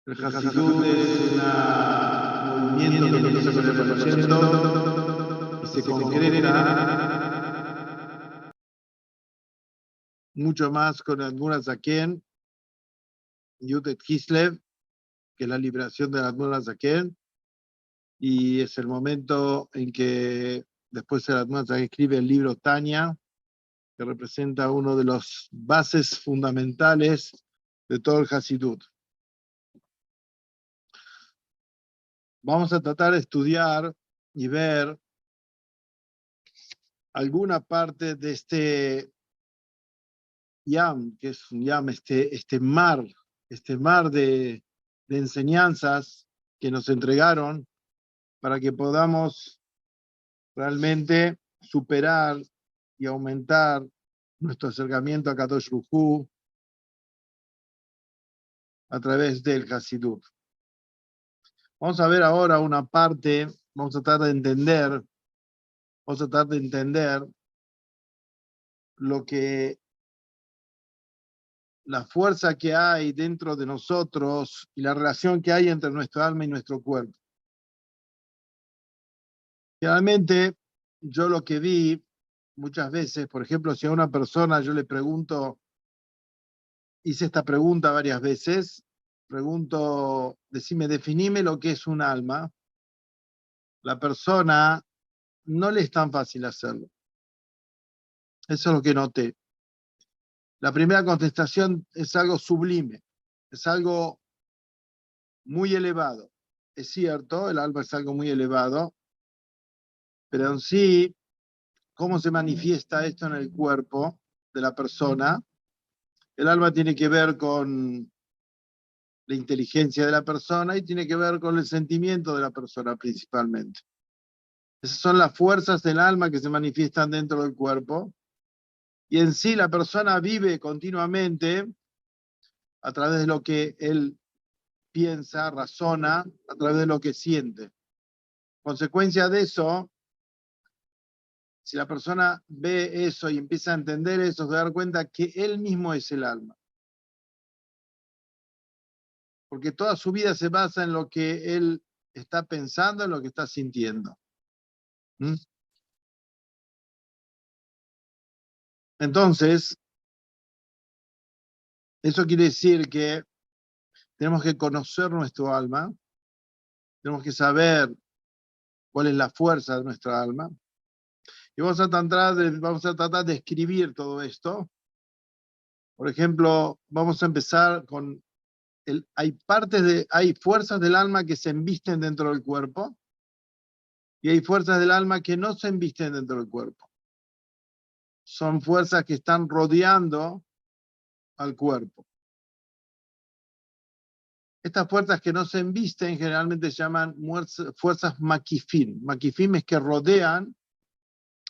El Hasidut es un movimiento que empieza con el Conocimiento y se concreta mucho más con Admur Zaken, Yudet Kislev, que es la liberación de Admur Zaken, y es el momento en que después el Admur Zaken escribe el libro Tanya, que representa uno de los bases fundamentales de todo el Hasidut. Vamos a tratar de estudiar y ver alguna parte de este Yam, que es un Yam, este mar de enseñanzas que nos entregaron para que podamos realmente superar y aumentar nuestro acercamiento a Kadosh Baruj Hu a través del Hasidut. Vamos a ver ahora una parte, vamos a tratar de entender lo que la fuerza que hay dentro de nosotros y la relación que hay entre nuestro alma y nuestro cuerpo. Generalmente, yo lo que vi muchas veces, por ejemplo, si a una persona yo le pregunto, hice esta pregunta varias veces, pregunto, definime lo que es un alma, la persona no le es tan fácil hacerlo. Eso es lo que noté. La primera contestación es algo sublime, es algo muy elevado. Es cierto, el alma es algo muy elevado, pero en sí, ¿cómo se manifiesta esto en el cuerpo de la persona? El alma tiene que ver con la inteligencia de la persona y tiene que ver con el sentimiento de la persona principalmente. Esas son las fuerzas del alma que se manifiestan dentro del cuerpo. Y en sí la persona vive continuamente a través de lo que él piensa, razona, a través de lo que siente. Consecuencia de eso, si la persona ve eso y empieza a entender eso, se va a dar cuenta que él mismo es el alma. Porque toda su vida se basa en lo que él está pensando, en lo que está sintiendo. Entonces, eso quiere decir que tenemos que conocer nuestro alma, tenemos que saber cuál es la fuerza de nuestra alma, y vamos a tratar de escribir todo esto. Por ejemplo, vamos a empezar con, hay fuerzas del alma que se embisten dentro del cuerpo, y hay fuerzas del alma que no se embisten dentro del cuerpo. Son fuerzas que están rodeando al cuerpo. Estas fuerzas que no se embisten generalmente se llaman fuerzas makifim. Makifim es que rodean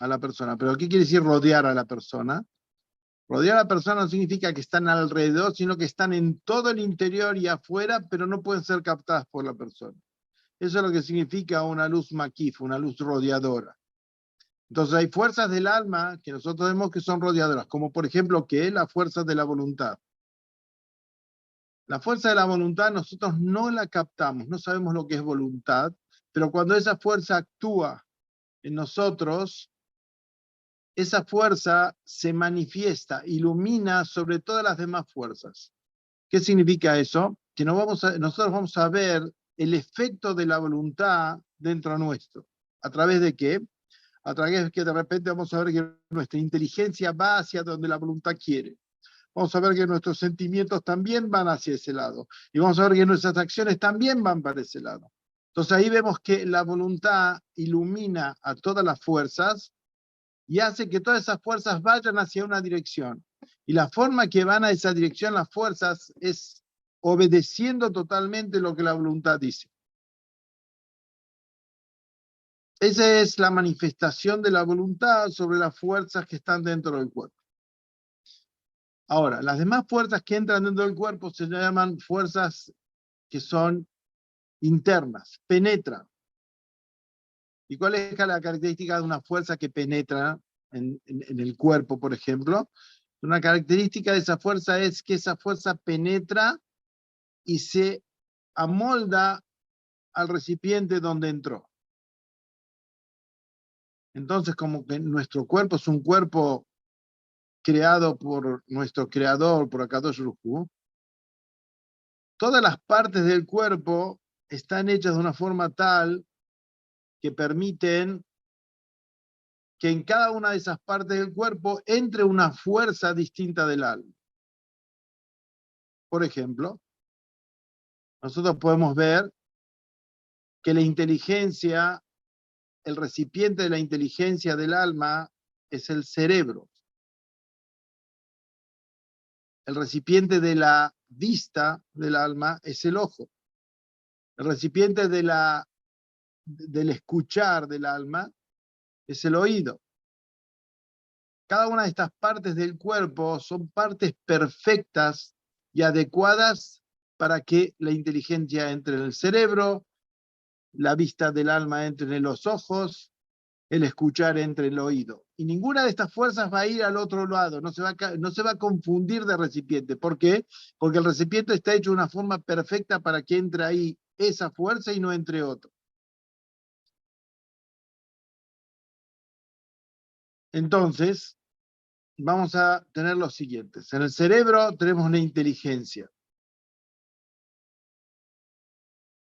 a la persona. ¿Pero qué quiere decir rodear a la persona? Rodear a la persona no significa que están alrededor, sino que están en todo el interior y afuera, pero no pueden ser captadas por la persona. Eso es lo que significa una luz makif, una luz rodeadora. Entonces hay fuerzas del alma que nosotros vemos que son rodeadoras, como por ejemplo, ¿qué es la fuerza de la voluntad? La fuerza de la voluntad nosotros no la captamos, no sabemos lo que es voluntad, pero cuando esa fuerza actúa en nosotros, esa fuerza se manifiesta, ilumina sobre todas las demás fuerzas. ¿Qué significa eso? Que nosotros vamos a ver el efecto de la voluntad dentro nuestro. ¿A través de qué? A través de que de repente vamos a ver que nuestra inteligencia va hacia donde la voluntad quiere. Vamos a ver que nuestros sentimientos también van hacia ese lado. Y vamos a ver que nuestras acciones también van para ese lado. Entonces ahí vemos que la voluntad ilumina a todas las fuerzas y hace que todas esas fuerzas vayan hacia una dirección. Y la forma que van a esa dirección las fuerzas es obedeciendo totalmente lo que la voluntad dice. Esa es la manifestación de la voluntad sobre las fuerzas que están dentro del cuerpo. Ahora, las demás fuerzas que entran dentro del cuerpo se llaman fuerzas que son internas, penetran. ¿Y cuál es la característica de una fuerza que penetra en el cuerpo, por ejemplo? Una característica de esa fuerza es que esa fuerza penetra y se amolda al recipiente donde entró. Entonces, como que nuestro cuerpo es un cuerpo creado por nuestro creador, por Akadosh Baruj Hu, todas las partes del cuerpo están hechas de una forma tal que permiten que en cada una de esas partes del cuerpo entre una fuerza distinta del alma. Por ejemplo, nosotros podemos ver que la inteligencia, el recipiente de la inteligencia del alma es el cerebro. El recipiente de la vista del alma es el ojo. El recipiente del escuchar del alma es el oído. Cada una de estas partes del cuerpo son partes perfectas y adecuadas para que la inteligencia entre en el cerebro, la vista del alma entre en los ojos, el escuchar entre el oído. Y ninguna de estas fuerzas va a ir al otro lado, no se va a confundir de recipiente. ¿Por qué? Porque el recipiente está hecho de una forma perfecta para que entre ahí esa fuerza y no entre otro. Entonces, vamos a tener los siguientes. En el cerebro tenemos una inteligencia.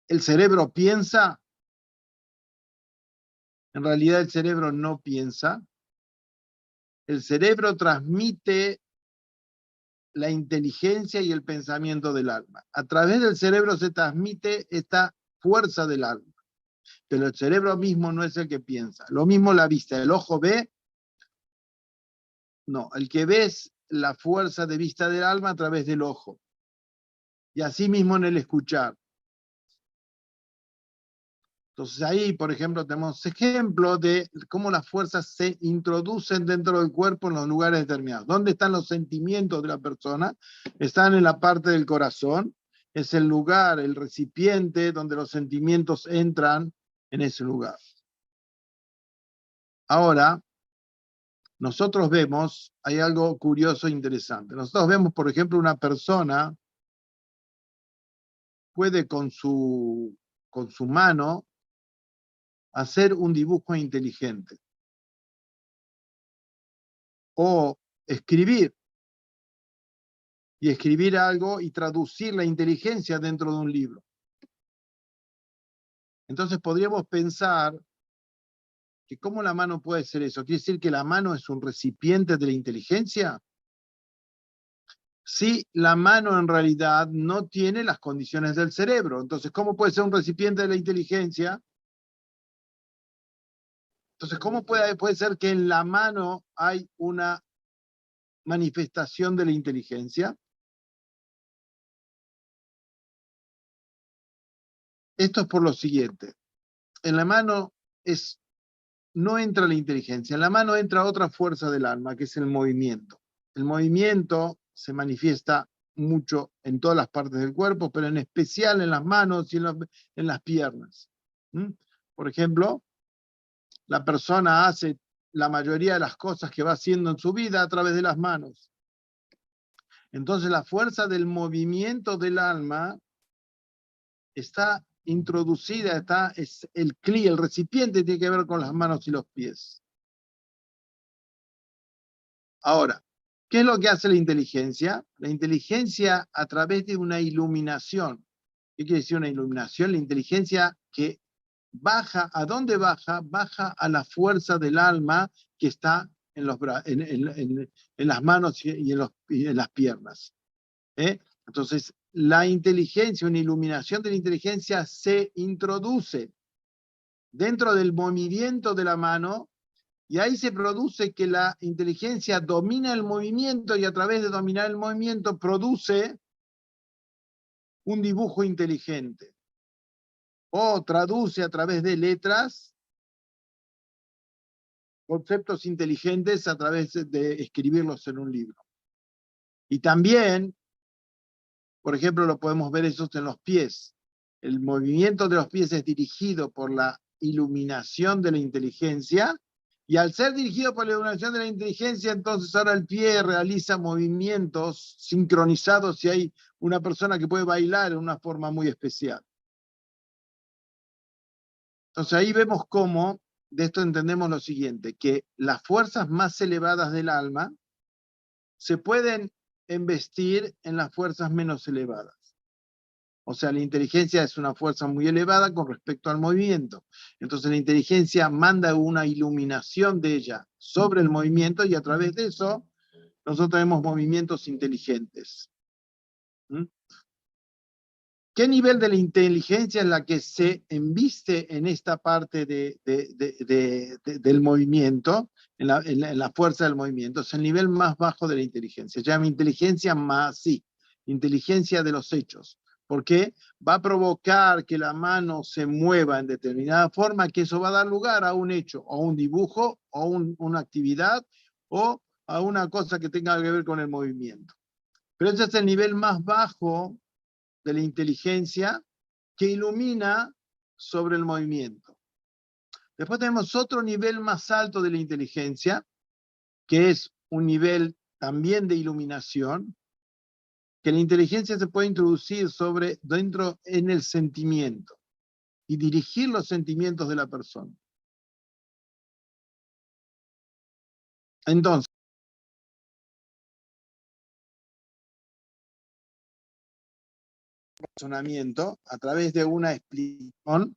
El cerebro piensa. En realidad el cerebro no piensa. El cerebro transmite la inteligencia y el pensamiento del alma. A través del cerebro se transmite esta fuerza del alma. Pero el cerebro mismo no es el que piensa. Lo mismo la vista. ¿El ojo ve? No, el que ve es la fuerza de vista del alma a través del ojo. Y así mismo en el escuchar. Entonces ahí, por ejemplo, tenemos ejemplos de cómo las fuerzas se introducen dentro del cuerpo en los lugares determinados. ¿Dónde están los sentimientos de la persona? Están en la parte del corazón. Es el lugar, el recipiente donde los sentimientos entran en ese lugar. Ahora, nosotros vemos, hay algo curioso e interesante. Nosotros vemos, por ejemplo, una persona puede con su mano hacer un dibujo inteligente o escribir y escribir algo y traducir la inteligencia dentro de un libro. Entonces podríamos pensar que ¿cómo la mano puede ser eso? ¿Quiere decir que la mano es un recipiente de la inteligencia? Si la mano en realidad no tiene las condiciones del cerebro. Entonces, ¿cómo puede ser un recipiente de la inteligencia? Entonces, ¿cómo puede ser que en la mano hay una manifestación de la inteligencia? Esto es por lo siguiente. En la mano no entra la inteligencia, en la mano entra otra fuerza del alma, que es el movimiento. El movimiento se manifiesta mucho en todas las partes del cuerpo, pero en especial en las manos y en las piernas. Por ejemplo, la persona hace la mayoría de las cosas que va haciendo en su vida a través de las manos. Entonces la fuerza del movimiento del alma está introducida, es el cli, el recipiente tiene que ver con las manos y los pies. Ahora, ¿qué es lo que hace la inteligencia? La inteligencia a través de una iluminación. ¿Qué quiere decir una iluminación? La inteligencia que baja, ¿a dónde baja? Baja a la fuerza del alma que está en las manos y en las piernas. Entonces, la inteligencia, una iluminación de la inteligencia se introduce dentro del movimiento de la mano y ahí se produce que la inteligencia domina el movimiento y a través de dominar el movimiento produce un dibujo inteligente o traduce a través de letras conceptos inteligentes a través de escribirlos en un libro. Y también, por ejemplo, lo podemos ver eso en los pies. El movimiento de los pies es dirigido por la iluminación de la inteligencia, y al ser dirigido por la iluminación de la inteligencia, entonces ahora el pie realiza movimientos sincronizados y hay una persona que puede bailar en una forma muy especial. Entonces ahí vemos cómo, de esto entendemos lo siguiente, que las fuerzas más elevadas del alma se pueden embestir en las fuerzas menos elevadas. O sea, la inteligencia es una fuerza muy elevada con respecto al movimiento. Entonces la inteligencia manda una iluminación de ella sobre el movimiento y a través de eso nosotros tenemos movimientos inteligentes. ¿Mm? ¿Qué nivel de la inteligencia es la que se embiste en esta parte del movimiento, en la fuerza del movimiento? Es el nivel más bajo de la inteligencia. Se llama inteligencia más, sí, inteligencia de los hechos. Porque va a provocar que la mano se mueva en determinada forma, que eso va a dar lugar a un hecho, o un dibujo, o una actividad, o a una cosa que tenga que ver con el movimiento. Pero ese es el nivel más bajo de la inteligencia que ilumina sobre el movimiento. Después tenemos otro nivel más alto de la inteligencia, que es un nivel también de iluminación, que la inteligencia se puede introducir dentro en el sentimiento y dirigir los sentimientos de la persona. Entonces, razonamiento, a través de una explicación,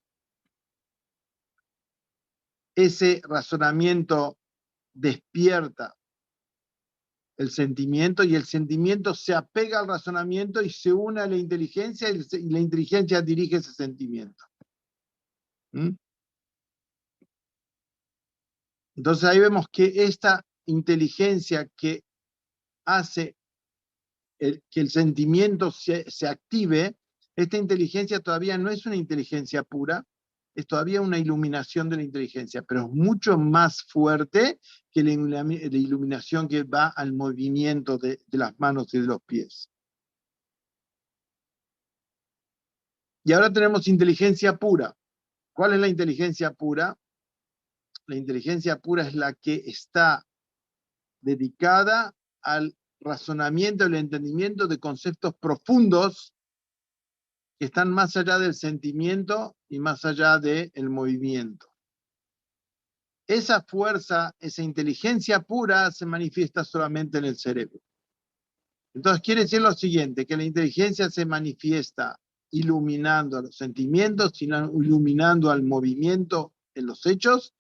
ese razonamiento despierta el sentimiento y el sentimiento se apega al razonamiento y se une a la inteligencia y la inteligencia dirige ese sentimiento. ¿Mm? Entonces ahí vemos que esta inteligencia que hace que el sentimiento se active, esta inteligencia todavía no es una inteligencia pura, es todavía una iluminación de la inteligencia, pero es mucho más fuerte que la iluminación que va al movimiento de las manos y de los pies. Y ahora tenemos inteligencia pura. ¿Cuál es la inteligencia pura? La inteligencia pura es la que está dedicada al razonamiento, al entendimiento de conceptos profundos que están más allá del sentimiento y más allá del movimiento. Esa fuerza, esa inteligencia pura se manifiesta solamente en el cerebro. Entonces quiere decir lo siguiente, que la inteligencia se manifiesta iluminando a los sentimientos, iluminando al movimiento en los hechos,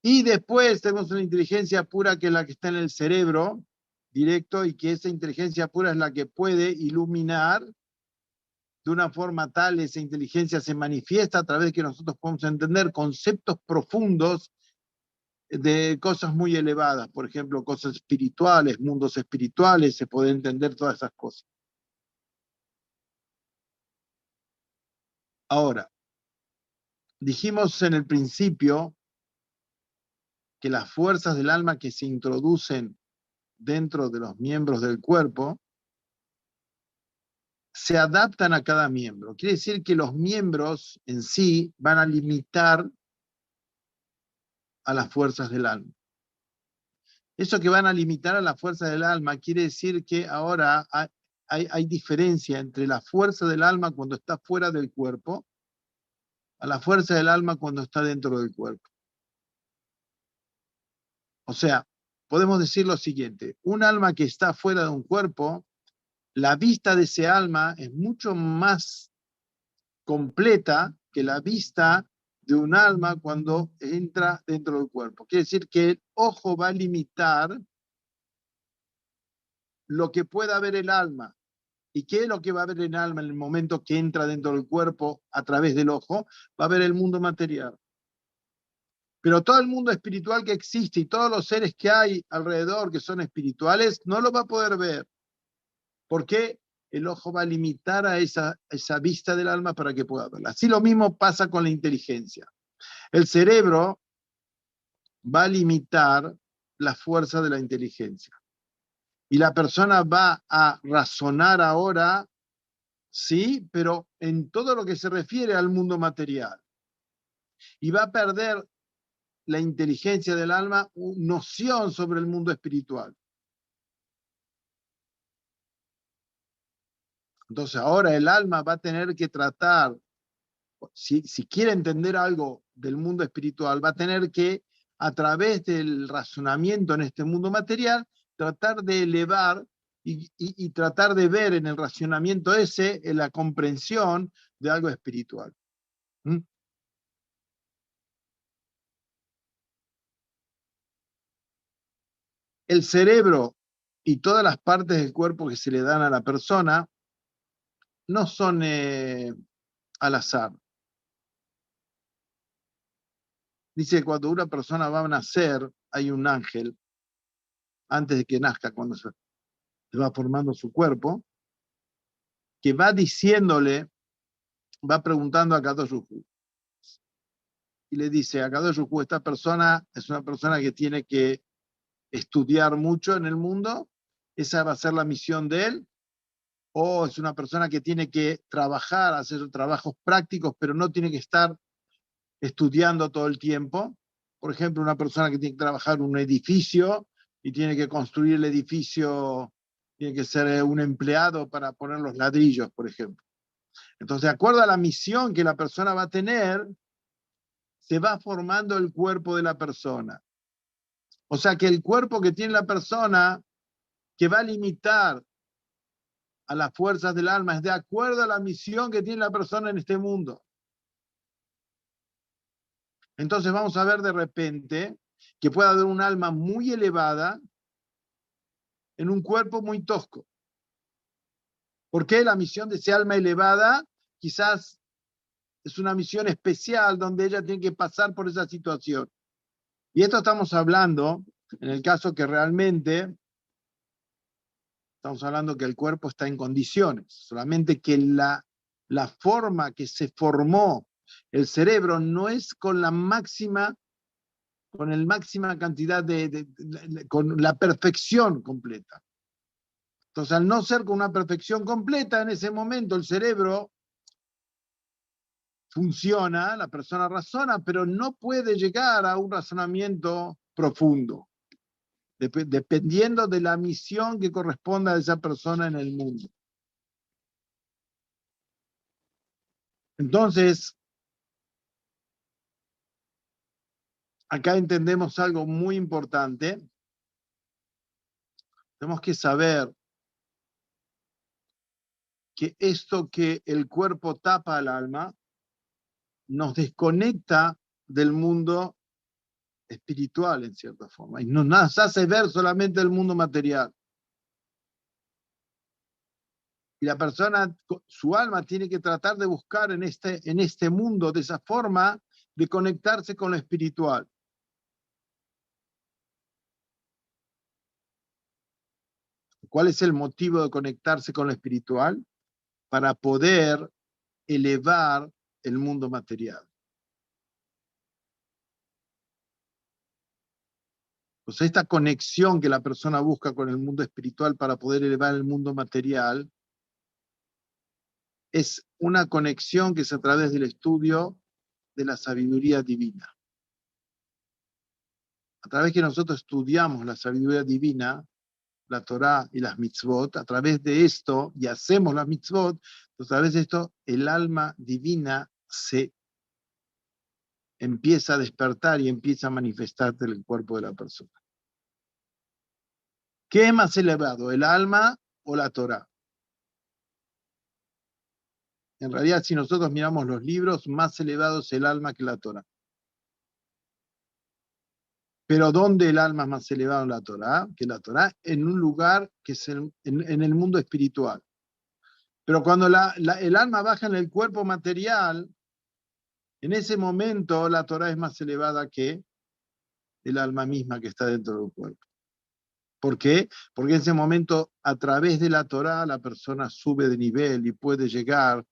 y después tenemos una inteligencia pura que es la que está en el cerebro directo y que esa inteligencia pura es la que puede iluminar de una forma tal, esa inteligencia se manifiesta a través de que nosotros podemos entender conceptos profundos de cosas muy elevadas, por ejemplo, cosas espirituales, mundos espirituales, se puede entender todas esas cosas. Ahora, dijimos en el principio que las fuerzas del alma que se introducen dentro de los miembros del cuerpo se adaptan a cada miembro. Quiere decir que los miembros en sí van a limitar a las fuerzas del alma. Eso que van a limitar a la fuerza del alma quiere decir que ahora hay diferencia entre la fuerza del alma cuando está fuera del cuerpo a la fuerza del alma cuando está dentro del cuerpo. O sea, podemos decir lo siguiente, un alma que está fuera de un cuerpo, la vista de ese alma es mucho más completa que la vista de un alma cuando entra dentro del cuerpo. Quiere decir que el ojo va a limitar lo que pueda ver el alma. ¿Y qué es lo que va a ver el alma en el momento que entra dentro del cuerpo a través del ojo? Va a ver el mundo material. Pero todo el mundo espiritual que existe y todos los seres que hay alrededor que son espirituales, no lo va a poder ver. ¿Por qué? El ojo va a limitar a esa vista del alma para que pueda verla. Así lo mismo pasa con la inteligencia. El cerebro va a limitar la fuerza de la inteligencia. Y la persona va a razonar ahora, sí, pero en todo lo que se refiere al mundo material. Y va a perder la inteligencia del alma noción sobre el mundo espiritual. Entonces ahora el alma va a tener que tratar si quiere entender algo del mundo espiritual, va a tener que, a través del razonamiento en este mundo material, tratar de elevar y tratar de ver en el racionamiento ese, en la comprensión de algo espiritual. ¿Mm? El cerebro y todas las partes del cuerpo que se le dan a la persona no son al azar. Dice que cuando una persona va a nacer, hay un ángel, antes de que nazca, cuando se va formando su cuerpo, que va diciéndole, va preguntando a Kadosh Baruj Hu, y le dice a Kadosh Baruj Hu, esta persona es una persona que tiene que estudiar mucho en el mundo, esa va a ser la misión de él, o es una persona que tiene que trabajar, hacer trabajos prácticos, pero no tiene que estar estudiando todo el tiempo. Por ejemplo, una persona que tiene que trabajar en un edificio y tiene que construir el edificio, tiene que ser un empleado para poner los ladrillos, por ejemplo. Entonces, de acuerdo a la misión que la persona va a tener, se va formando el cuerpo de la persona. O sea que el cuerpo que tiene la persona, que va a limitar a las fuerzas del alma, es de acuerdo a la misión que tiene la persona en este mundo. Entonces vamos a ver de repente que puede haber un alma muy elevada en un cuerpo muy tosco. ¿Por qué la misión de ese alma elevada quizás es una misión especial donde ella tiene que pasar por esa situación? Y esto estamos hablando en el caso que realmente estamos hablando que el cuerpo está en condiciones, solamente que la forma que se formó el cerebro no es con la máxima cantidad con la perfección completa. Entonces, al no ser con una perfección completa, en ese momento el cerebro funciona, la persona razona, pero no puede llegar a un razonamiento profundo, dependiendo de la misión que corresponda a esa persona en el mundo. Entonces, acá entendemos algo muy importante. Tenemos que saber que esto que el cuerpo tapa al alma nos desconecta del mundo espiritual en cierta forma y nos hace ver solamente el mundo material. Y la persona, su alma tiene que tratar de buscar en este mundo de esa forma de conectarse con lo espiritual. ¿Cuál es el motivo de conectarse con lo espiritual? Para poder elevar el mundo material. Pues esta conexión que la persona busca con el mundo espiritual para poder elevar el mundo material es una conexión que es a través del estudio de la sabiduría divina. A través que nosotros estudiamos la sabiduría divina, la Torá y las mitzvot, a través de esto, y hacemos las mitzvot, a través de esto el alma divina se empieza a despertar y empieza a manifestarse en el cuerpo de la persona. ¿Qué es más elevado, el alma o la Torá? En realidad, si nosotros miramos los libros, más elevado es el alma que la Torá. Pero ¿dónde el alma es más elevado en la Torá? Que la Torá, en un lugar que es en el mundo espiritual. Pero cuando el alma baja en el cuerpo material, en ese momento la Torá es más elevada que el alma misma que está dentro del cuerpo. ¿Por qué? Porque en ese momento, a través de la Torá, la persona sube de nivel y puede llegar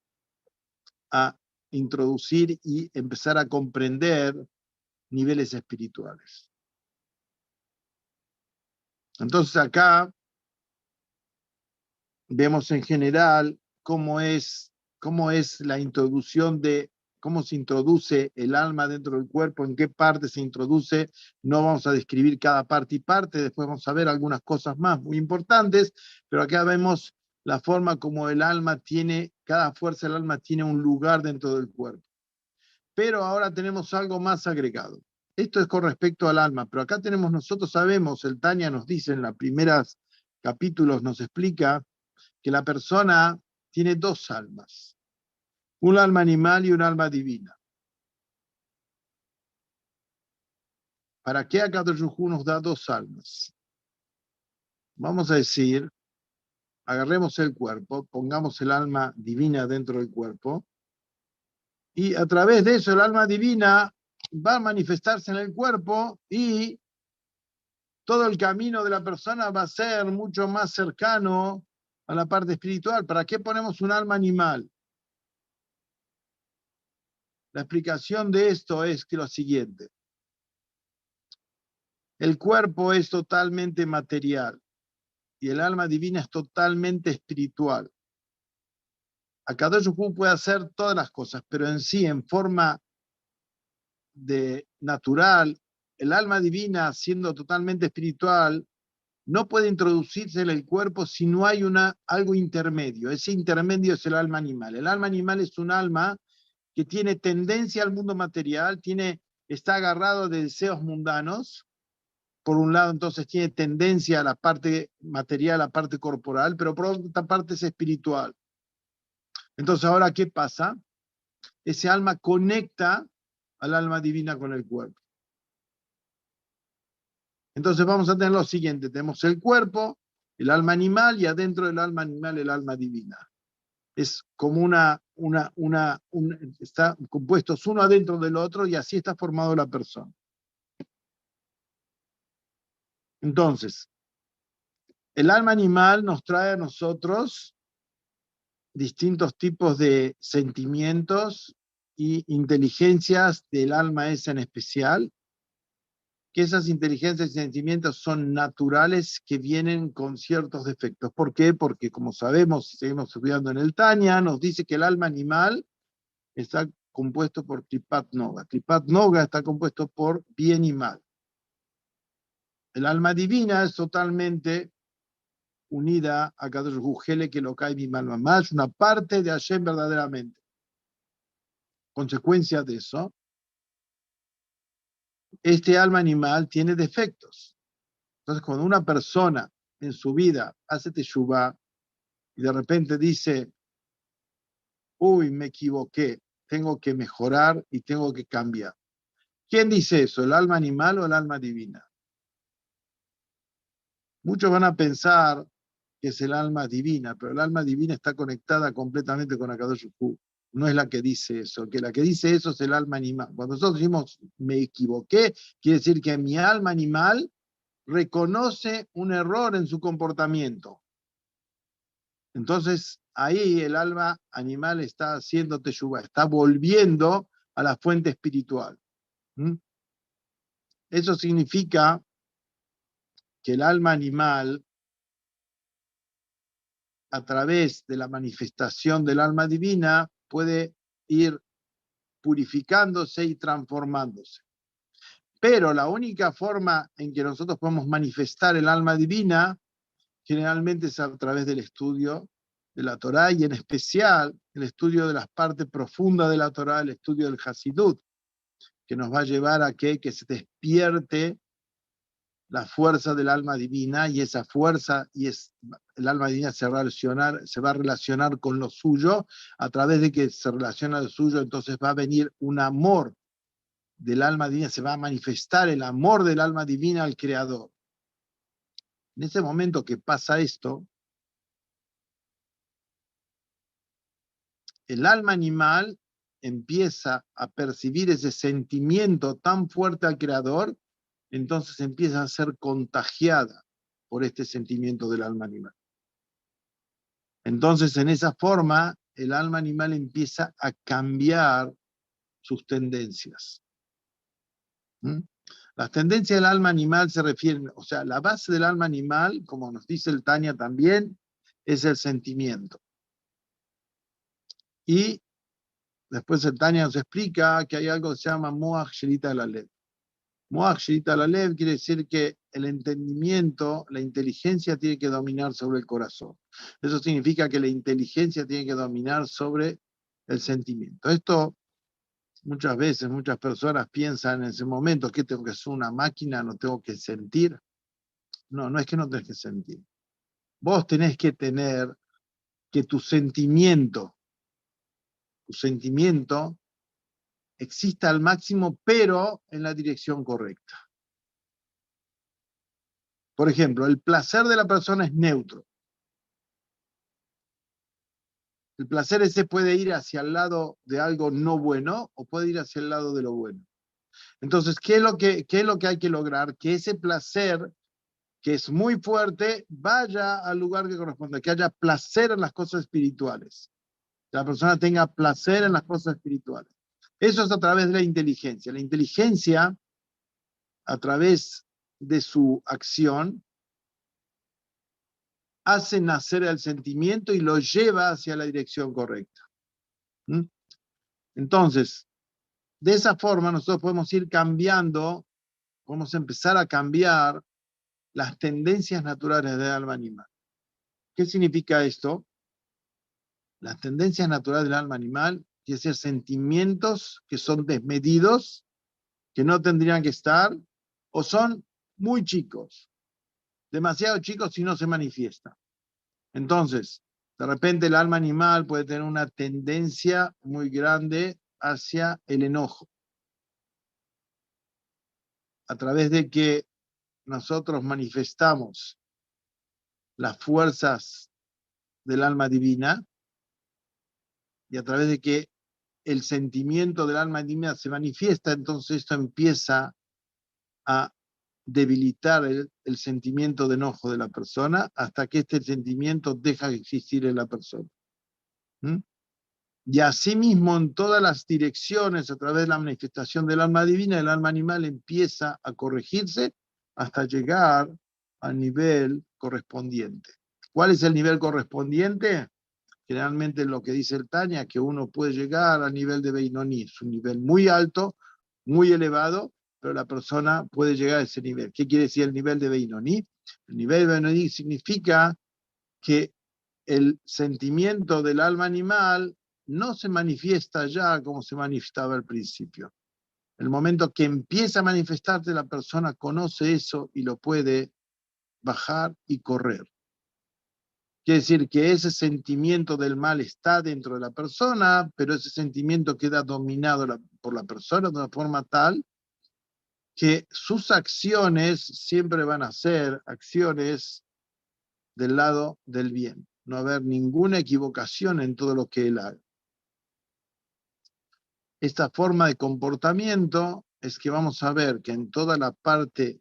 a introducir y empezar a comprender niveles espirituales. Entonces acá vemos en general cómo es la introducción de cómo se introduce el alma dentro del cuerpo, en qué parte se introduce. No vamos a describir cada parte y parte, después vamos a ver algunas cosas más muy importantes, pero acá vemos la forma como el alma tiene, cada fuerza del alma tiene un lugar dentro del cuerpo. pero ahora tenemos algo más agregado. Esto es con respecto al alma, pero acá tenemos, nosotros sabemos, el Tanya nos dice en los primeros capítulos, nos explica que la persona tiene dos almas, un alma animal y un alma divina. ¿Para qué Akadosh Baruj Hu nos da dos almas? Vamos a decir, agarremos el cuerpo, pongamos el alma divina dentro del cuerpo, y a través de eso el alma divina va a manifestarse en el cuerpo y todo el camino de la persona va a ser mucho más cercano a la parte espiritual. ¿Para qué ponemos un alma animal? La explicación de esto es que lo siguiente. El cuerpo es totalmente material y el alma divina es totalmente espiritual. Akadosh Baruj Hu puede hacer todas las cosas, pero en sí, en forma de natural, el alma divina, siendo totalmente espiritual, no puede introducirse en el cuerpo si no hay algo intermedio. Ese intermedio es el alma animal. El alma animal es un alma que tiene tendencia al mundo material, está agarrado de deseos mundanos. Por un lado, entonces tiene tendencia a la parte material, a la parte corporal, pero por otra parte es espiritual. Entonces, ahora, ¿qué pasa? Ese alma conecta al alma divina con el cuerpo. Entonces vamos a tener lo siguiente, tenemos el cuerpo, el alma animal y adentro del alma animal el alma divina. Es como está compuestos uno adentro del otro y así está formado la persona. Entonces, el alma animal nos trae a nosotros distintos tipos de sentimientos y inteligencias del alma esa en especial, que esas inteligencias y sentimientos son naturales que vienen con ciertos defectos. ¿Por qué? Porque como sabemos, si seguimos estudiando en el Tanya, nos dice que el alma animal está compuesto por Klipat Noga. Klipat Noga está compuesto por bien y mal. El alma divina es totalmente unida a Kadosh Baruj Hu, Hele que lo cae mi alma más, una parte de Hashem verdaderamente. Consecuencia de eso, este alma animal tiene defectos. Entonces, cuando una persona en su vida hace teshuvah y de repente dice, uy, me equivoqué, tengo que mejorar y tengo que cambiar. ¿Quién dice eso? ¿El alma animal o el alma divina? Muchos van a pensar que es el alma divina, pero el alma divina está conectada completamente con Akadosh Baruj Hu. No es la que dice eso, que la que dice eso es el alma animal. Cuando nosotros decimos me equivoqué, quiere decir que mi alma animal reconoce un error en su comportamiento. Entonces, ahí el alma animal está haciendo teshuvah, está volviendo a la fuente espiritual. Eso significa que el alma animal, a través de la manifestación del alma divina, puede ir purificándose y transformándose. Pero la única forma en que nosotros podemos manifestar el alma divina generalmente es a través del estudio de la Torá y en especial el estudio de las partes profundas de la Torá, el estudio del Hasidut, que nos va a llevar a que se despierte la fuerza del alma divina y esa fuerza el alma divina se va a relacionar con lo suyo, a través de que se relaciona lo suyo, entonces va a venir un amor del alma divina, se va a manifestar el amor del alma divina al Creador. En ese momento que pasa esto, el alma animal empieza a percibir ese sentimiento tan fuerte al Creador, entonces empieza a ser contagiada por este sentimiento del alma animal. Entonces, en esa forma, el alma animal empieza a cambiar sus tendencias. Las tendencias del alma animal se refieren, o sea, la base del alma animal, como nos dice el Tanya también, es el sentimiento. Y después el Tanya nos explica que hay algo que se llama Moach Shelita Lalev. Moach Shelita Lalev quiere decir que el entendimiento, la inteligencia tiene que dominar sobre el corazón. Eso significa que la inteligencia tiene que dominar sobre el sentimiento. Esto Muchas veces, muchas personas piensan en ese momento, ¿qué tengo que ser una máquina? ¿No tengo que sentir? No, no es que no tenés que sentir. Vos tenés que tener que tu sentimiento exista al máximo, pero en la dirección correcta. Por ejemplo, el placer de la persona es neutro. El placer ese puede ir hacia el lado de algo no bueno o puede ir hacia el lado de lo bueno. Entonces, ¿qué es lo que hay que lograr? Que ese placer, que es muy fuerte, vaya al lugar que corresponde, que haya placer en las cosas espirituales. Que la persona tenga placer en las cosas espirituales. Eso es a través de la inteligencia. La inteligencia, a través de su acción, hace nacer el sentimiento y lo lleva hacia la dirección correcta. ¿Mm? Entonces, de esa forma nosotros podemos ir cambiando, podemos empezar a cambiar las tendencias naturales del alma animal. ¿Qué significa esto? Las tendencias naturales del alma animal quiere decir sentimientos que son desmedidos, que no tendrían que estar, o son muy chicos, demasiado chicos si no se manifiesta. Entonces, de repente el alma animal puede tener una tendencia muy grande hacia el enojo, a través de que nosotros manifestamos las fuerzas del alma divina y a través de que el sentimiento del alma divina se manifiesta, entonces esto empieza a debilitar el sentimiento de enojo de la persona hasta que este sentimiento deja de existir en la persona. ¿Mm? Y asimismo, en todas las direcciones, a través de la manifestación del alma divina, el alma animal empieza a corregirse hasta llegar al nivel correspondiente. ¿Cuál es el nivel correspondiente? Generalmente lo que dice el Tanya, que uno puede llegar al nivel de Beinoní, es un nivel muy alto, muy elevado, pero la persona puede llegar a ese nivel. ¿Qué quiere decir el nivel de Beinoní? El nivel de Beinoní significa que el sentimiento del alma animal no se manifiesta ya como se manifestaba al principio. El momento que empieza a manifestarse, la persona conoce eso y lo puede bajar y correr. Quiere decir que ese sentimiento del mal está dentro de la persona, pero ese sentimiento queda dominado por la persona de una forma tal que sus acciones siempre van a ser acciones del lado del bien. No haber ninguna equivocación en todo lo que él haga. Esta forma de comportamiento es que vamos a ver que en toda la parte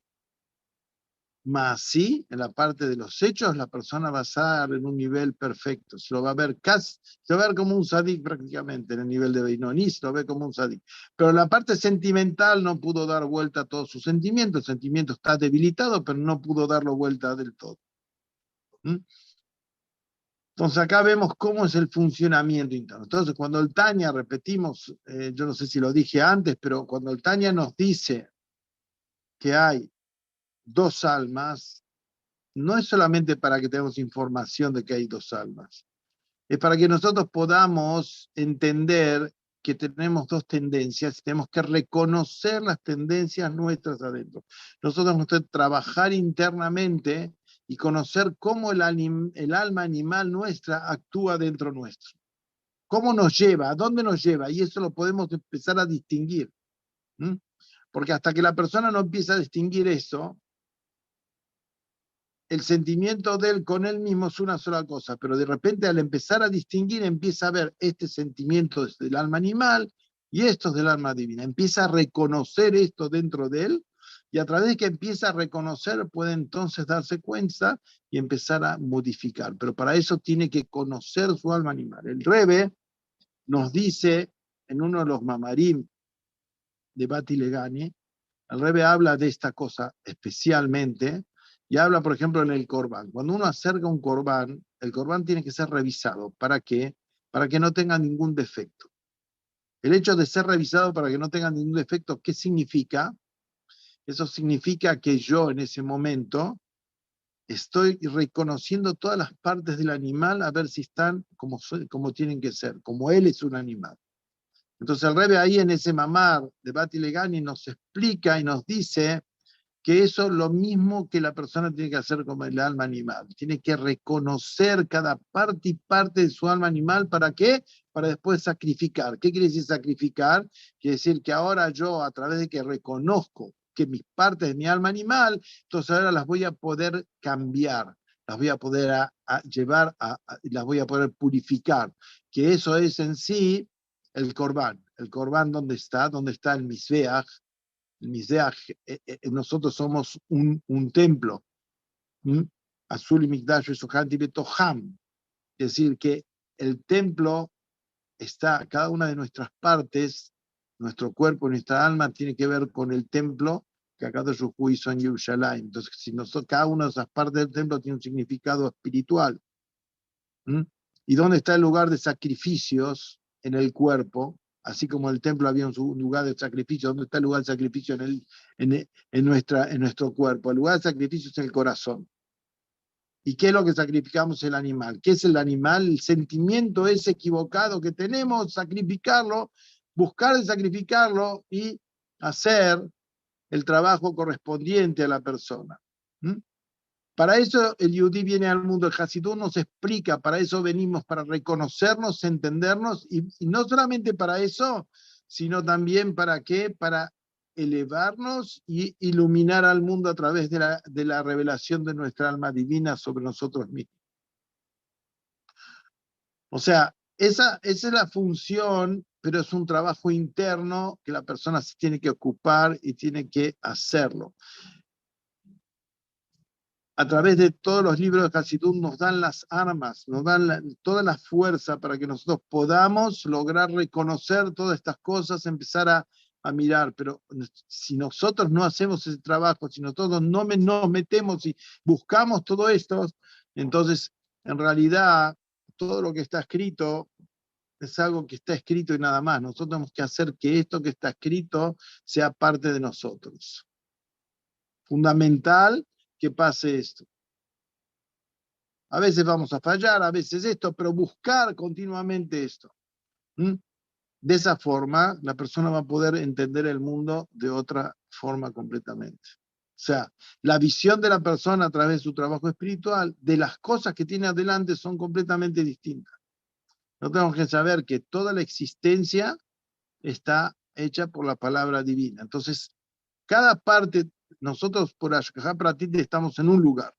más sí, en la parte de los hechos, la persona va a estar en un nivel perfecto. Se lo va a ver casi, se va a ver como un sadik prácticamente en el nivel de Beinoní, se lo ve como un sadik. Pero en la parte sentimental no pudo dar vuelta a todos sus sentimientos. El sentimiento está debilitado, pero no pudo darlo vuelta del todo. ¿Mm? Entonces acá vemos cómo es el funcionamiento interno. Entonces cuando el Tanya, repetimos, yo no sé si lo dije antes, pero cuando el Tanya nos dice que hay dos almas, no es solamente para que tengamos información de que hay dos almas, es para que nosotros podamos entender que tenemos dos tendencias y tenemos que reconocer las tendencias nuestras adentro. Nosotros tenemos que trabajar internamente y conocer cómo el alma animal nuestra actúa dentro nuestro. ¿Cómo nos lleva? ¿A dónde nos lleva? Y eso lo podemos empezar a distinguir. ¿Mm? Porque hasta que la persona no empieza a distinguir eso, el sentimiento de él con él mismo es una sola cosa, pero de repente al empezar a distinguir empieza a ver este sentimiento del alma animal y esto es del alma divina. Empieza a reconocer esto dentro de él y a través de que empieza a reconocer puede entonces darse cuenta y empezar a modificar. Pero para eso tiene que conocer su alma animal. El Rebbe nos dice en uno de los mamarim de Bati Legani, el Rebbe habla de esta cosa especialmente y habla, por ejemplo, en el Corbán. Cuando uno acerca un Corbán, el Corbán tiene que ser revisado. ¿Para qué? Para que no tenga ningún defecto. El hecho de ser revisado para que no tenga ningún defecto, ¿qué significa? Eso significa que yo en ese momento estoy reconociendo todas las partes del animal a ver si están como tienen que ser, como él es un animal. Entonces el Rebbe ahí en ese mamar de Bati Legani nos explica y nos dice que eso es lo mismo que la persona tiene que hacer como el alma animal. Tiene que reconocer cada parte y parte de su alma animal. ¿Para qué? Para después sacrificar. ¿Qué quiere decir sacrificar? Quiere decir que ahora yo, a través de que reconozco que mis partes de mi alma animal, entonces ahora las voy a poder cambiar, las voy a poder llevar, las voy a poder purificar. Que eso es en sí el Corbán. El Corbán, ¿dónde está? ¿Dónde está el Mizbeach? El Mizbeach, nosotros somos un templo. Azul y Mikdash y Sohanti Betoham. Es decir, que el templo está, cada una de nuestras partes, nuestro cuerpo, nuestra alma, tiene que ver con el templo que acá de Yuhu hizo en Yerushalayim. Entonces, si nosotros, cada una de esas partes del templo tiene un significado espiritual. ¿Y dónde está el lugar de sacrificios en el cuerpo? Así como en el templo había un lugar de sacrificio, ¿dónde está el lugar de sacrificio en nuestro cuerpo? El lugar de sacrificio es el corazón. ¿Y qué es lo que sacrificamos? El animal. ¿Qué es el animal? El sentimiento ese equivocado que tenemos, sacrificarlo, buscar de sacrificarlo y hacer el trabajo correspondiente a la persona. Para eso el Yehudí viene al mundo, el Hasidut nos explica, para eso venimos, para reconocernos, entendernos, y no solamente para eso, sino también para qué, para elevarnos y iluminar al mundo a través de la revelación de nuestra alma divina sobre nosotros mismos. O sea, esa es la función, pero es un trabajo interno que la persona se tiene que ocupar y tiene que hacerlo. A través de todos los libros de Hasidut nos dan las armas, nos dan toda la fuerza para que nosotros podamos lograr reconocer todas estas cosas, empezar a mirar. Pero si nosotros no hacemos ese trabajo, si nosotros no nos metemos y buscamos todo esto, entonces en realidad todo lo que está escrito es algo que está escrito y nada más. Nosotros tenemos que hacer que esto que está escrito sea parte de nosotros. Fundamental que pase esto. A veces vamos a fallar, a veces esto, pero buscar continuamente esto. De esa forma, la persona va a poder entender el mundo de otra forma completamente. O sea, la visión de la persona a través de su trabajo espiritual, de las cosas que tiene adelante, son completamente distintas. No tenemos que saber que toda la existencia está hecha por la palabra divina. Entonces, cada parte, nosotros por Ashkahá Pratit estamos en un lugar.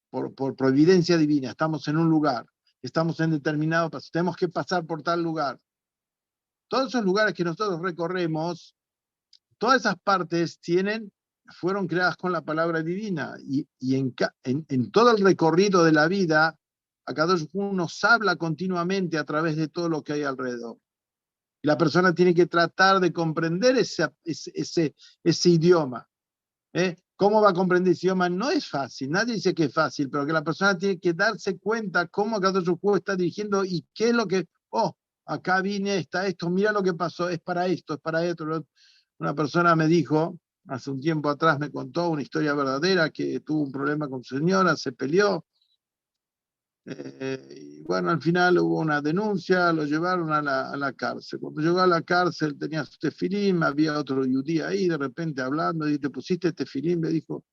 Por providencia divina, estamos en un lugar, estamos en determinado paso, tenemos que pasar por tal lugar. Todos esos lugares que nosotros recorremos, todas esas partes fueron creadas con la palabra divina, y en todo el recorrido de la vida, Akadosh Hu nos habla continuamente a través de todo lo que hay alrededor. Y la persona tiene que tratar de comprender ese idioma. ¿Cómo va a comprender ese idioma? No es fácil, nadie dice que es fácil, pero que la persona tiene que darse cuenta cómo Akadosh Hu está dirigiendo y qué es lo que, acá vine, está esto, mira lo que pasó, es para esto, es para esto. Una persona me dijo, hace un tiempo atrás me contó una historia verdadera, que tuvo un problema con su señora, se peleó, y bueno, al final hubo una denuncia, lo llevaron a la cárcel. Cuando llegó a la cárcel tenía su tefilín, había otro yudí ahí, de repente hablando, y te pusiste tefilín, le dijo,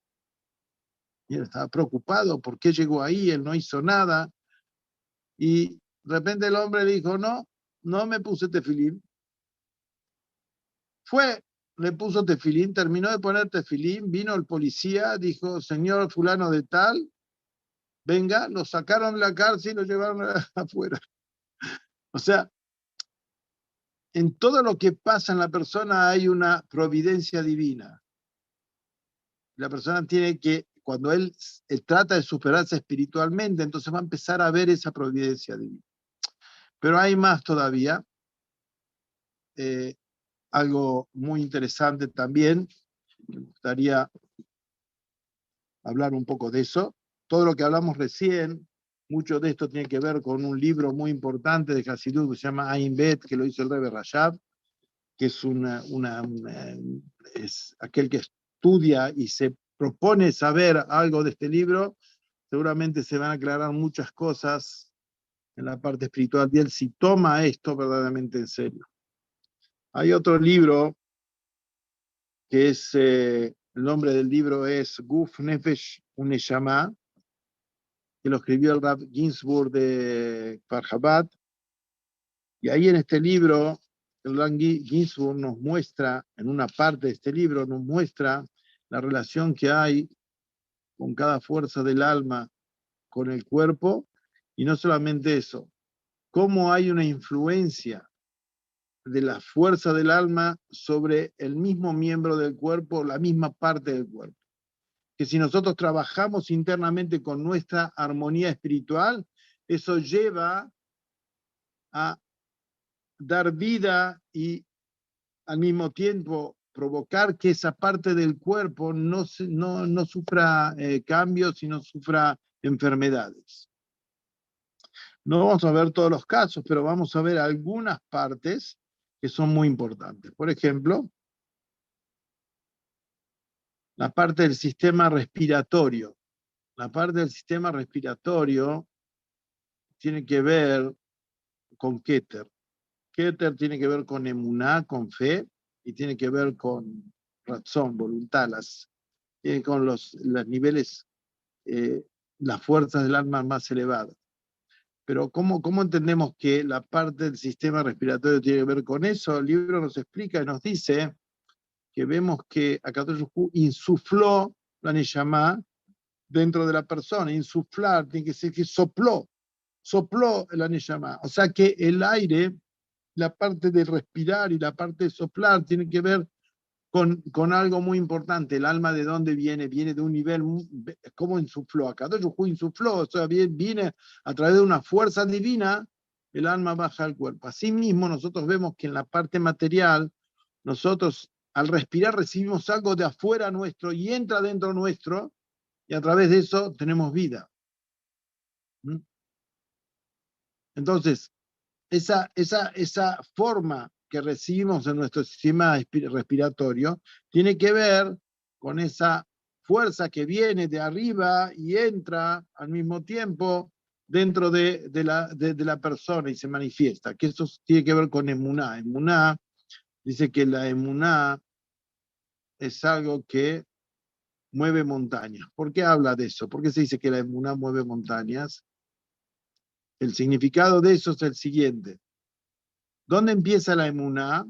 y él estaba preocupado, ¿por qué llegó ahí? Él no hizo nada, y de repente el hombre le dijo, no me puse tefilín. Fue, le puso tefilín, terminó de poner tefilín, vino el policía, dijo, señor fulano de tal, venga, lo sacaron de la cárcel y lo llevaron afuera. O sea, en todo lo que pasa en la persona hay una providencia divina. La persona tiene que, cuando él trata de superarse espiritualmente, entonces va a empezar a ver esa providencia divina. Pero hay más todavía. Algo muy interesante también, me gustaría hablar un poco de eso. Todo lo que hablamos recién, mucho de esto tiene que ver con un libro muy importante de Hasidut que se llama Ain Bet, que lo hizo el Rebbe Rashab, que es es aquel que estudia y se propone saber algo de este libro, seguramente se van a aclarar muchas cosas en la parte espiritual de él si toma esto verdaderamente en serio. Hay otro libro que es, el nombre del libro es Guf Nefesh Uneshama, que lo escribió el Rav Ginsburg de Kfar Chabad. Y ahí en este libro, el Rav Ginsburg nos muestra, en una parte de este libro, nos muestra la relación que hay con cada fuerza del alma, con el cuerpo, y no solamente eso, cómo hay una influencia de la fuerza del alma sobre el mismo miembro del cuerpo, la misma parte del cuerpo. Que si nosotros trabajamos internamente con nuestra armonía espiritual, eso lleva a dar vida y al mismo tiempo provocar que esa parte del cuerpo no sufra cambios y no sufra enfermedades. No vamos a ver todos los casos, pero vamos a ver algunas partes que son muy importantes. Por ejemplo, la parte del sistema respiratorio. La parte del sistema respiratorio tiene que ver con Keter. Keter tiene que ver con emuná, con fe, y tiene que ver con razón, voluntad, con los niveles, las fuerzas del alma más elevadas. Pero ¿cómo entendemos que la parte del sistema respiratorio tiene que ver con eso? El libro nos explica y nos dice que vemos que Akadosh Hu insufló la Neshama dentro de la persona. Insuflar tiene que ser que sopló la Neshama. O sea que el aire, la parte de respirar y la parte de soplar tiene que ver con algo muy importante. El alma, ¿de dónde viene? Viene de un nivel, ¿cómo insufló? Akadosh Hu insufló, o sea, viene a través de una fuerza divina, el alma baja al cuerpo. Asimismo, nosotros vemos que en la parte material, nosotros al respirar recibimos algo de afuera nuestro y entra dentro nuestro, y a través de eso tenemos vida. Entonces, esa forma que recibimos en nuestro sistema respiratorio tiene que ver con esa fuerza que viene de arriba y entra al mismo tiempo dentro de la persona y se manifiesta, que eso tiene que ver con emuná. Emuná dice que la emuná es algo que mueve montañas. ¿Por qué habla de eso? ¿Por qué se dice que la emuná mueve montañas? El significado de eso es el siguiente. ¿Dónde empieza la emuná?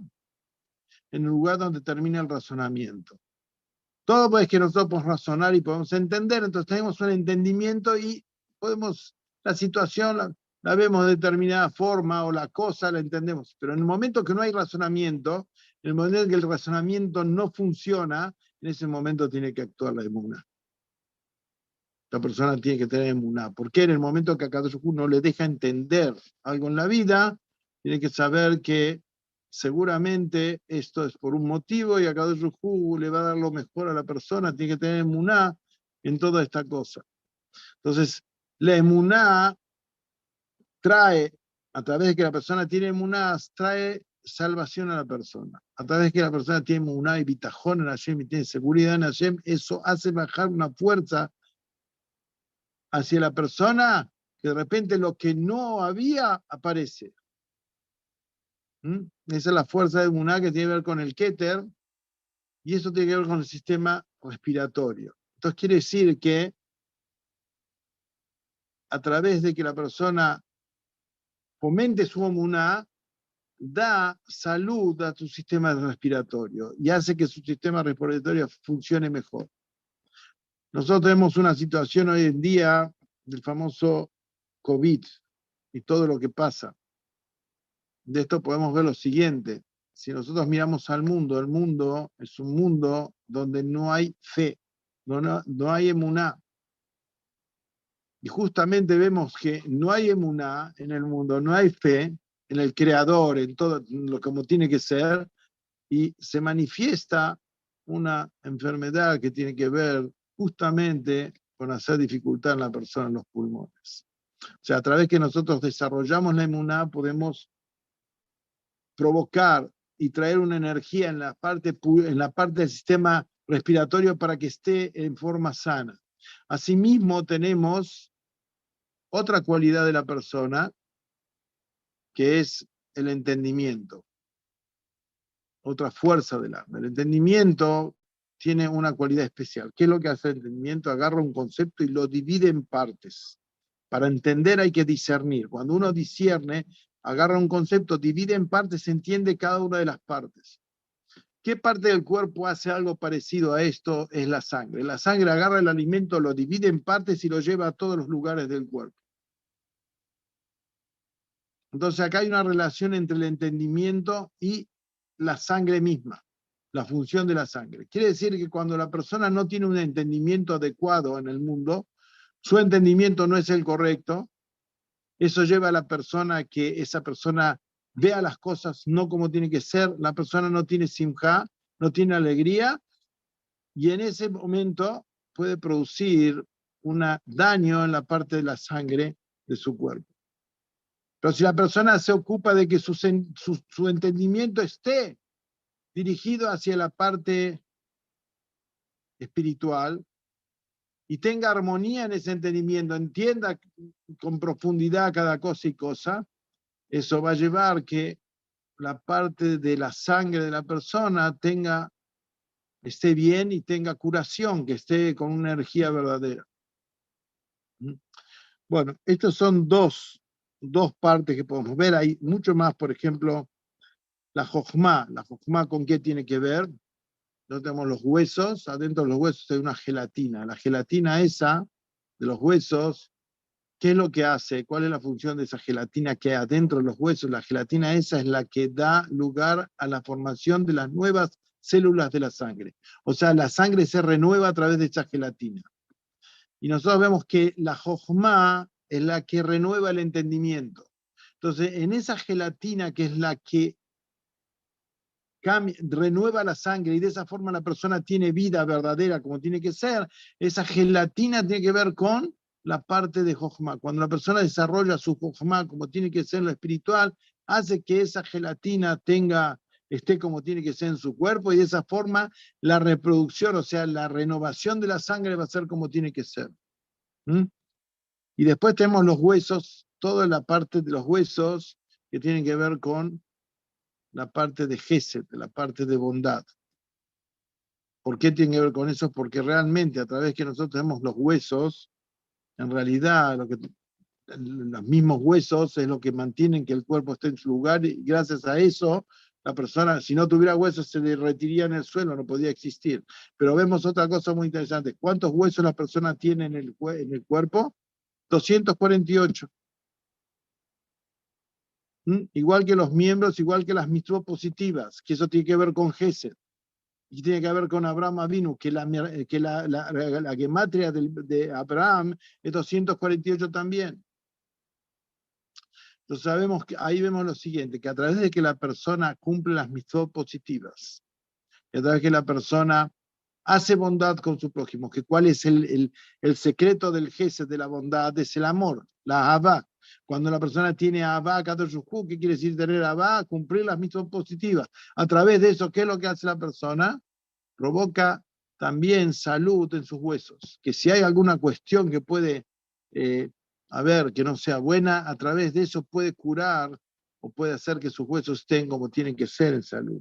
En el lugar donde termina el razonamiento. Todo pues que nosotros podemos razonar y podemos entender, entonces tenemos un entendimiento y podemos, la situación la vemos de determinada forma o la cosa la entendemos, pero en el momento que no hay razonamiento, en el momento en que el razonamiento no funciona, en ese momento tiene que actuar la emuná. La persona tiene que tener emuná, porque en el momento que Akadosh Hu no le deja entender algo en la vida, tiene que saber que seguramente esto es por un motivo y Akadosh Hu le va a dar lo mejor a la persona, tiene que tener emuná en toda esta cosa. Entonces, la emuná trae, a través de que la persona tiene emuná, trae salvación a la persona. A través de que la persona tiene emuná y bitajón en Hashem y tiene seguridad en Hashem, eso hace bajar una fuerza hacia la persona que de repente lo que no había aparece. Esa es la fuerza de emuná que tiene que ver con el Keter y eso tiene que ver con el sistema respiratorio. Entonces quiere decir que a través de que la persona fomente su emuná, da salud a su sistema respiratorio y hace que su sistema respiratorio funcione mejor. Nosotros tenemos una situación hoy en día del famoso COVID y todo lo que pasa. De esto podemos ver lo siguiente. Si nosotros miramos al mundo, el mundo es un mundo donde no hay fe, no hay emuná. Y justamente vemos que no hay emuná en el mundo, no hay fe en el Creador, en todo lo como tiene que ser, y se manifiesta una enfermedad que tiene que ver justamente con hacer dificultad en la persona en los pulmones. O sea, a través que nosotros desarrollamos la emuná, podemos provocar y traer una energía en la parte del sistema respiratorio para que esté en forma sana. Asimismo, tenemos otra cualidad de la persona, que es el entendimiento. otra fuerza del alma. El entendimiento tiene una cualidad especial. ¿Qué es lo que hace el entendimiento? Agarra un concepto y lo divide en partes. Para entender hay que discernir. Cuando uno discierne, agarra un concepto, divide en partes, se entiende cada una de las partes. ¿Qué parte del cuerpo hace algo parecido a esto? Es la sangre. La sangre agarra el alimento, lo divide en partes y lo lleva a todos los lugares del cuerpo. Entonces acá hay una relación entre el entendimiento y la sangre misma, la función de la sangre. Quiere decir que cuando la persona no tiene un entendimiento adecuado en el mundo, su entendimiento no es el correcto, eso lleva a la persona a que esa persona vea las cosas no como tiene que ser, la persona no tiene simjá, no tiene alegría, y en ese momento puede producir un daño en la parte de la sangre de su cuerpo. Pero si la persona se ocupa de que su entendimiento esté dirigido hacia la parte espiritual y tenga armonía en ese entendimiento, entienda con profundidad cada cosa y cosa, eso va a llevar que la parte de la sangre de la persona esté bien y tenga curación, que esté con una energía verdadera. Bueno, estas son dos partes que podemos ver. Hay mucho más, por ejemplo, la jochma. La jochma, ¿con qué tiene que ver? No tenemos los huesos, adentro de los huesos hay una gelatina. La gelatina esa de los huesos, ¿qué es lo que hace? ¿Cuál es la función de esa gelatina que hay adentro de los huesos? La gelatina esa es la que da lugar a la formación de las nuevas células de la sangre. O sea, la sangre se renueva a través de esa gelatina. Y nosotros vemos que la jochma es la que renueva el entendimiento. Entonces, en esa gelatina que es la que renueva la sangre y de esa forma la persona tiene vida verdadera como tiene que ser, esa gelatina tiene que ver con la parte de jochma. Cuando la persona desarrolla su jochma como tiene que ser lo espiritual, hace que esa gelatina esté como tiene que ser en su cuerpo y de esa forma la reproducción, o sea, la renovación de la sangre va a ser como tiene que ser. Y después tenemos los huesos, toda la parte de los huesos que tienen que ver con la parte de Gesed, la parte de bondad. ¿Por qué tiene que ver con eso? Porque realmente a través que nosotros tenemos los huesos, en realidad los mismos huesos es lo que mantienen que el cuerpo esté en su lugar y gracias a eso la persona, si no tuviera huesos, se derretiría en el suelo, no podía existir. Pero vemos otra cosa muy interesante. ¿Cuántos huesos la persona tiene en el cuerpo? 248. Igual que los miembros, igual que las mitzvot positivas, que eso tiene que ver con Gesed, y tiene que ver con Abraham Avinu, que la gematria de Abraham es 248 también. Entonces sabemos que ahí vemos lo siguiente, que a través de que la persona cumple las mitzvot positivas, y a través de que la persona hace bondad con su prójimo, que cuál es el secreto del Gesed, de la bondad, es el amor, la Ahavá. Cuando la persona tiene Ahavá, Kadosh Hu Hu, ¿qué quiere decir tener Ahavá? Cumplir las mitzvot positivas. A través de eso, ¿qué es lo que hace la persona? Provoca también salud en sus huesos. Que si hay alguna cuestión que puede haber que no sea buena, a través de eso puede curar o puede hacer que sus huesos estén como tienen que ser en salud.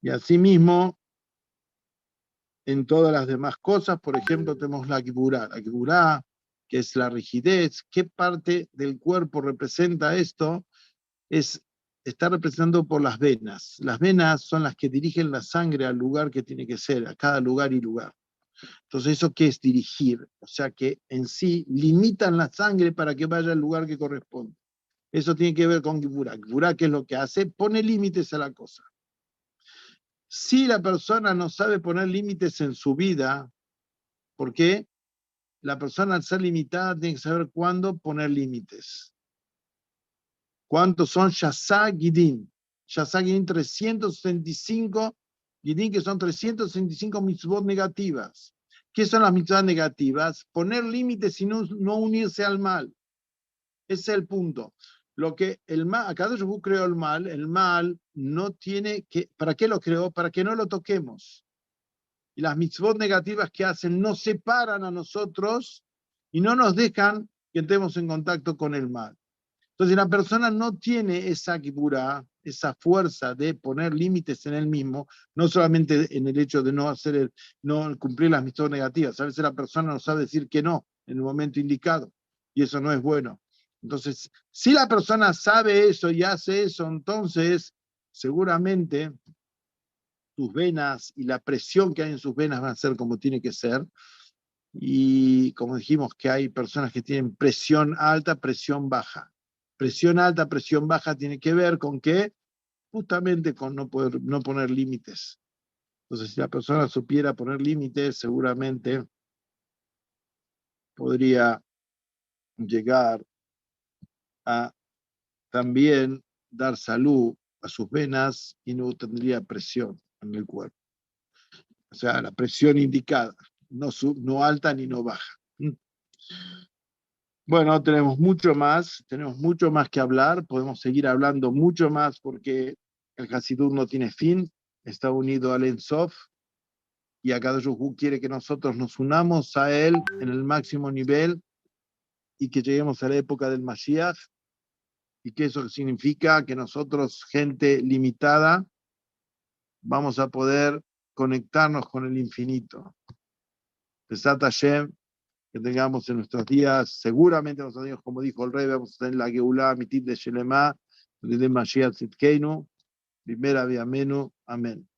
Y asimismo, en todas las demás cosas, por ejemplo, tenemos la Gibura. La Gibura, que es la rigidez. ¿Qué parte del cuerpo representa esto? Está representado por las venas. Las venas son las que dirigen la sangre al lugar que tiene que ser, a cada lugar y lugar. Entonces, ¿eso qué es dirigir? O sea, que en sí limitan la sangre para que vaya al lugar que corresponde. Eso tiene que ver con Gibura. Gibura, ¿qué es lo que hace? Pone límites a la cosa. Si la persona no sabe poner límites en su vida, ¿por qué? La persona al ser limitada tiene que saber cuándo poner límites. ¿Cuántos son Shasá Gidin? Shasá Gidin 365 Gidin, que son 365 mitzvot negativas. ¿Qué son las mitzvot negativas? Poner límites y no unirse al mal. Ese es el punto. Lo que el mal, acá Kadosh Hu creó el mal no tiene que, ¿para qué lo creó? Para que no lo toquemos. Y las mitzvot negativas que hacen nos separan a nosotros y no nos dejan que entremos en contacto con el mal. Entonces la persona no tiene esa kipura, esa fuerza de poner límites en él mismo, no solamente en el hecho de no cumplir las mitzvot negativas. A veces la persona no sabe decir que no en el momento indicado, y eso no es bueno. Entonces, si la persona sabe eso y hace eso, entonces seguramente sus venas y la presión que hay en sus venas van a ser como tiene que ser. Y como dijimos que hay personas que tienen presión alta, presión baja. Presión alta, presión baja tiene que ver con qué, justamente con no poner límites. Entonces, si la persona supiera poner límites, seguramente podría llegar a también dar salud a sus venas y no tendría presión en el cuerpo. O sea, la presión indicada, no alta ni no baja. Bueno, tenemos mucho más que hablar, podemos seguir hablando mucho más porque el Hasidut no tiene fin, está unido al Ein Sof, y Akadosh Baruj Hu quiere que nosotros nos unamos a él en el máximo nivel y que lleguemos a la época del Mashiach, y que eso significa que nosotros, gente limitada, vamos a poder conectarnos con el infinito. Besat Hashem, que tengamos en nuestros días, seguramente en nuestros días, como dijo el rey, vamos a tener la Geulah Mitit de Shelema, de Mashiach Tzidkeinu, primera vía Amén.